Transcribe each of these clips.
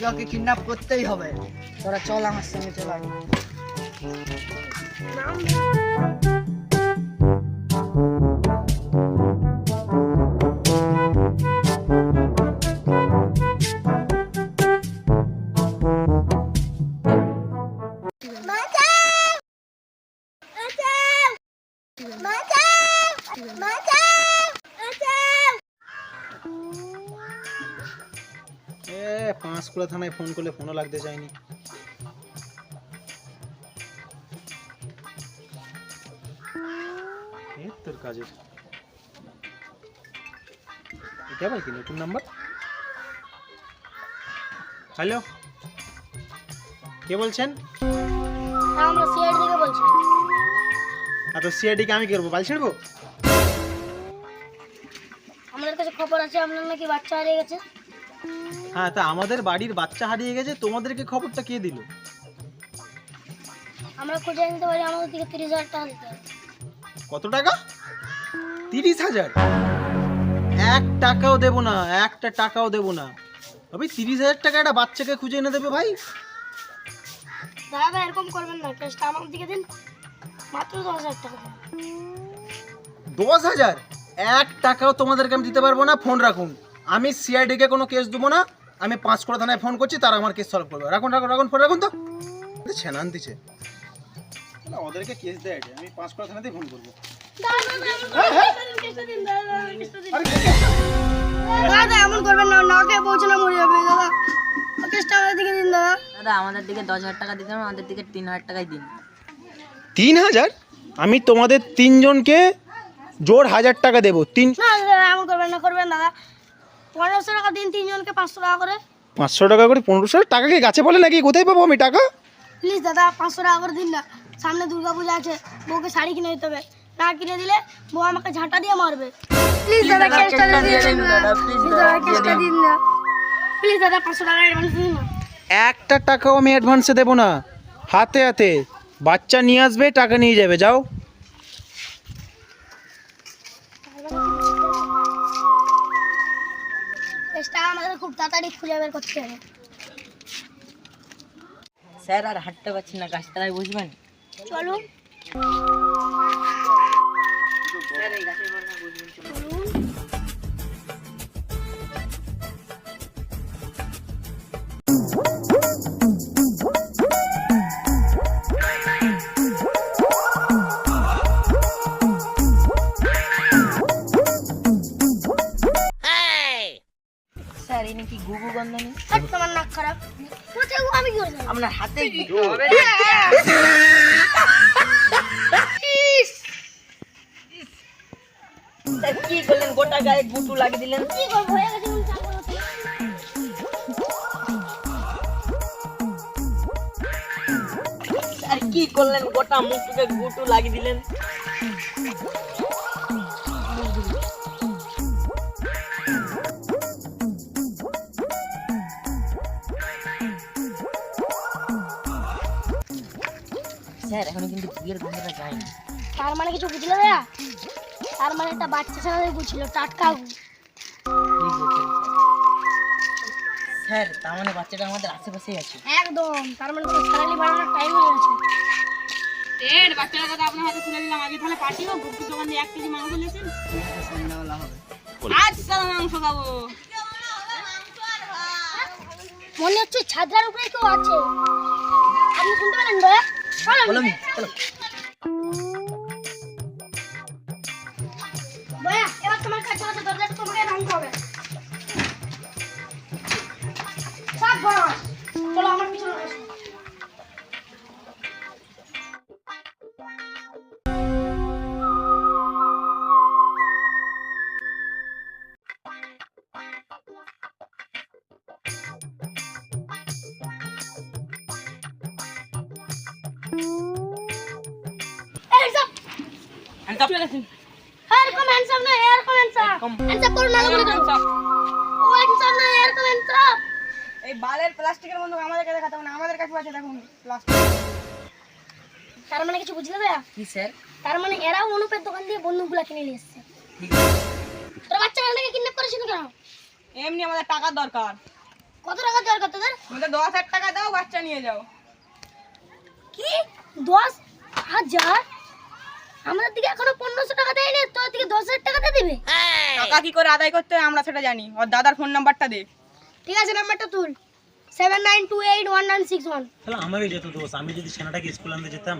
আজকে ওকে কিডন্যাপ করতেই হবে। তোরা চল আমার সঙ্গে চল আগে। পাঁশকুড়া থানায় ফোন করলে ফোনও লাগতে চায়নি। তোর কাজের এটা আবার কি নতুন নাম্বার? হ্যালো, কে বলছেন? আমরা সিআইডি থেকে বলছি। তো সিআইডি কে আমি কি করবো? বাল ছিড়বো? আমাদের কাছে খবর আছে আপনার নাকি বাচ্চা হারিয়ে গেছে। হ্যাঁ, তা আমাদের বাড়ির বাচ্চা হারিয়ে গেছে, তোমাদেরকে খবরটা কে দিল? আমরা খুঁজে নিতে পারি, আমাদের থেকে 30,000 টাকা দিতে হবে। কত টাকা? 30,000? 1 টাকাও দেবো না, একটা টাকাও দেবো না। ভাই 30,000 টাকা একটা বাচ্চাকে খুঁজে এনে দেবে ভাই? দাদা এরকম করবেন না, কেসটা আমার দিকে দিন, মাত্র 10,000 টাকা দিন। 10,000? 1 টাকাও তোমাদেরকে আমি দিতে পারবো না। ফোন রাখুন, আমি সিআইডি কে কোনো কেস দেবো না। আমি পাঁশকুড়া থানায় ফোন করছি, তারা আমার কেস সলভ করবে। রাখুন রাখুন রাখুন, ফোন রাখুন তো। ছেনান দিচ্ছে না, ওদেরকে কেস দেয়, আমি পাঁশকুড়া থানাতেই ফোন করবো। দাদা এমন করবেন না, নাকে পৌঁছানো মরে যাবে। দাদা কেসটা আমাদের দিকে দিন। দাদা দাদা আমাদের দিকে 10,000 টাকা দিতে হবে, আমাদের দিকে 3,000 টাকাই দিন। 3,000? আমি তোমাদের 3 জনকে জোর 1,000 টাকা দেবো। না দাদা এমন করবেন না, করবেন দাদা। 1500 টাকা দিন, 3 জনকে 500 টাকা করে। 500 টাকা করে? 1500 টাকা কি গাছে বলে নাকি? কোথায় পাবো আমি টাকা? প্লিজ দাদা 500 টাকা করে দিন না। সামনে দুর্গা পূজা আছে, বউকে শাড়ি কিনে দিতে হবে। না কিনে দিলে বউ আমাকে ঝাঁটা দিয়ে মারবে। প্লিজ দাদা কেসটা দিয়ে দিন না। প্লিজ দাদা কেসটা দিন না। প্লিজ দাদা 500 টাকা অ্যাডভান্স দিন না। একটা টাকাও আমি অ্যাডভান্সে দেবো না। হাতে হাতে বাচ্চা নিয়ে আসবে, টাকা নিয়ে যাবে। যাও। কেসটা আমাদের খুব তাড়াতাড়ি খুঁজে বের করতে হবে। স্যার আর হাঁটতে পারছি না, গাছতলায় বুঝবেন? চলুন। স্যার এই গাছের বলনা বুঝবেন, চলুন। স্যার এই নাকি গুগু গন্ধ নেই? তোমার নাক খারাপ। কোথায় আমি কি করব? আপনার হাতে দিতে হবে। স্যার কি করলেন? গোটা গায়ে গুটু লাগিয়ে দিলেন। কি করব? হয়ে গেছে কোন চাকরি হচ্ছে। স্যার কি করলেন? গোটা মুখে গুটু লাগিয়ে দিলেন। স্যার এখনো কিন্তু বিয়ের গন্ধটা যায়নি। তার মানে কিছু বুঝলে ভাইয়া? তার মানে একটা বাচ্চা ছেলে বুঝছিল, টাটকা গু। ঠিক বলছেন স্যার। তার মানে বাচ্চাটা আমাদের আশেপাশেই আছে। একদম, তার মানে তো স্যালারি বাড়ানোর টাইম হয়ে গেছে। বাচ্চার কথা আপনার হাতে তুলে দিলাম। আগে তাহলে পাঠিয়ে গুপ্ত দোকান দিয়ে 1 কেজি মাংস নিয়েছেন। আজ সারা মাংস খাবো। মনে হচ্ছে ছাদরার উপরে কেউ আছে। আপনি শুনতে পেলেন ভাইয়া? বলুন, চলো। ভাইয়া এবার তোমার কাছে আছে, দরজাটা তোমাকে ভাঙতে হবে। সব বস চলো আমার পিছনে আসো। এরকম হ্যান্ডসাম না, এরকম হ্যান্ডসাম। হ্যান্ডসাম করুন না, মনে করুন। ও হ্যান্ডসাম না, এরকম হ্যান্ডসাম। এই বালের প্লাস্টিকের বন্ধু আমাদের কাছে দেখাতে হবে না, আমাদের কাছে আছে দেখুন প্লাস্টিক। তার মানে কিছু বুঝলে ভাইয়া? কি স্যার? তার মানে এরাও অনুপের দোকান দিয়ে বন্দুকগুলো কিনে নিয়ে এসছে। তোরা বাচ্চাটাকে কিডন্যাপ করেছিস কেন? এমনি আমাদের টাকার দরকার। কত টাকা দরকার তোদের? আমাদের 10,000 টাকা দাও, বাচ্চা নিয়ে যাও। কি 10,000? আমাদের দিকে এখনো 1500 টাকা দেয়নি, তোর দিকে 10,000 টাকা দিয়ে দিবে? টাকা কি করে আদায় করতে হয় আমরা সেটা জানি। ওর দাদার ফোন নাম্বারটা দে। ঠিক আছে, নাম্বারটা তুল 79281961। তাহলে আমারই যেত দোষ, আমি যদি সেনাটাকে স্কুল আনতে যেতাম,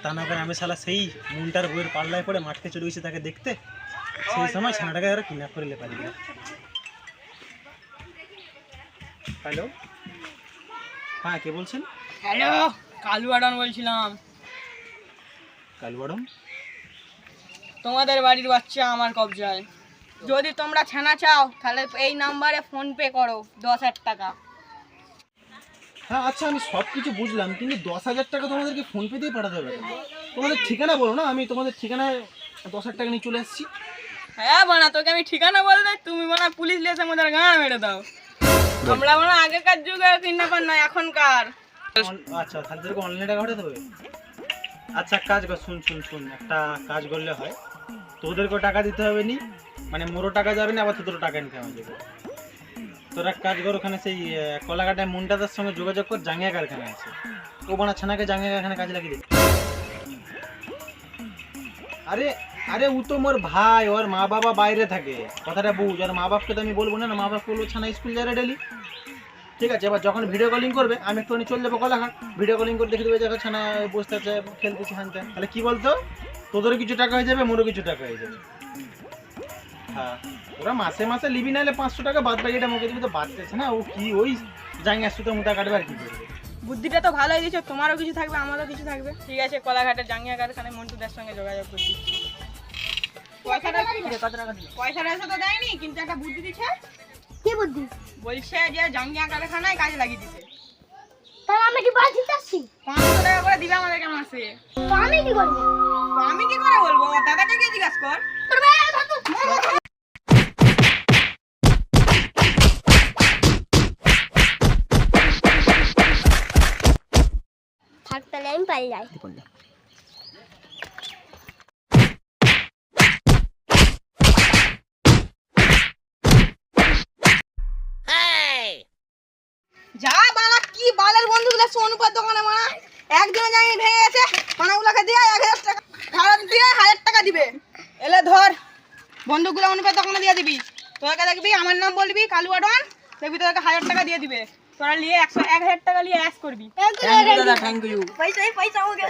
তা না করে আমি শালা সেই মুনটার বইয়ের পাল্লায় পড়ে মাঠে চলে গেছি তাকে দেখতে, সেই সময় সেনাটাকে তারা কিডন্যাপ করে পারি না। হ্যালো, হ্যাঁ কে বলছেন? হ্যালো, কালু আডন বলছিলাম। কালুয়াড়ম? তোমাদের বাড়ির বাচ্চা আমার কবজায়। যদি তোমরা ছানা চাও তাহলে এই নাম্বারে ফোন পে করো 10,000 টাকা। হ্যাঁ আচ্ছা, আমি সব কিছু বুঝলাম, কিন্তু 10,000 টাকা তোমাদেরকে ফোনপে দিয়ে পাঠাতে হবে কেন? তোমাদের ঠিকানা বলো না, আমি তোমাদের ঠিকানায় 10,000 টাকা নিয়ে চলে এসেছি। হ্যাঁ বানা, তোকে আমি ঠিকানা বললে তুমি বানা পুলিশ লেসে আমাদের গাঁ মেরে দাও। আমরা বানা আগেকার যুগে কিডন্যাপার নয়, এখনকার। আচ্ছা, তাহলে তোকে অনলাইনে টাকা পাঠাতে হবে? আচ্ছা কাজ কর, শুন শুন শুন, একটা কাজ করলে হয়, তোদেরকেও টাকা দিতে হবে নি, মানে মোরও টাকা যাবে না, আবার তোদেরও টাকা নিতে হবে। তোরা কাজ কর, ওখানে সেই কলাকাটায় মুন্ডাদার সঙ্গে যোগাযোগ কর, জাঙ্গিয়া কারখানা আছে, ও বানা ছানাকে জাঙ্গিয়া কারখানা কাজে লাগিয়ে দে। আরে আরে ও তো মোর ভাই, ওর মা বাবা বাইরে থাকে, কথাটা বুঝ। আর মা বাপকে তো আমি বলবো না, মা বাপ বলবো ছানা স্কুল যায় ডেলি। ঠিক আছে, এবার যখন ভিডিও কলিং করবে আমি একটুখানি চলে যাবো কলাঘাট, ভিডিও কলিং করে দেখে দেবো জায়গা ছানা বসতে আছে, খেলতেছি হানতে। তাহলে কি বলতো, তোদেরও কিছু টাকা হয়ে যাবে, মোরও কিছু টাকা হয়ে যাবে। হ্যাঁ, ওরা মাসে মাসে লিবি নাহলে 500 টাকা বাদ বাকিটা মুখে দিবি, তো বাড়তেছে না, ও কি ওই জাঙ্গিয়া সুতো মুটা কাটবে আর কি করবে। বুদ্ধিটা তো ভালোই দিয়েছো, তোমারও কিছু থাকবে আমারও কিছু থাকবে। ঠিক আছে, কলাঘাটের জাঙ্গিয়া কারখানায় মন্টুদের সঙ্গে যোগাযোগ করছি। পয়সাটা এসে তো দেয়নি, কিন্তু একটা বুদ্ধি দিচ্ছে। কি বুদ্ধি? বলছে যে জাঙ্গিয়া কারখানায় কাজে লাগিয়ে দিতে। তাহলে আমরা কি বাড়ি দিতে আসছি? 500 টাকা করে দিবে আমাদেরকে মাসে। তো আমি কি করবো? তো আমি কি করে বলবো, ওর দাদাকে গিয়ে জিজ্ঞাসা কর। তোর ভাই ধর তো। থাক তাহলে আমি পালিয়ে যাই। যা বানা, কি বালের বন্ধুগুলো সোনুপার দোকানে মানা একজনে জানি ভেঙে গেছে, মানাগুলোকে দিয়ে 1,000 টাকা ভাড়া দিয়ে 1,000 টাকা দিবে। এলে ধর বন্ধুগুলো অনুপার দোকানে দিয়ে দিবি। তোকে দেখবি আমার নাম বলবি কালু আডন, দেখবি তোকে 1,000 টাকা দিয়ে দিবে। তোরা নিয়ে 1,000 টাকা নিয়ে অ্যাশ করবি। পয়সা আমাকে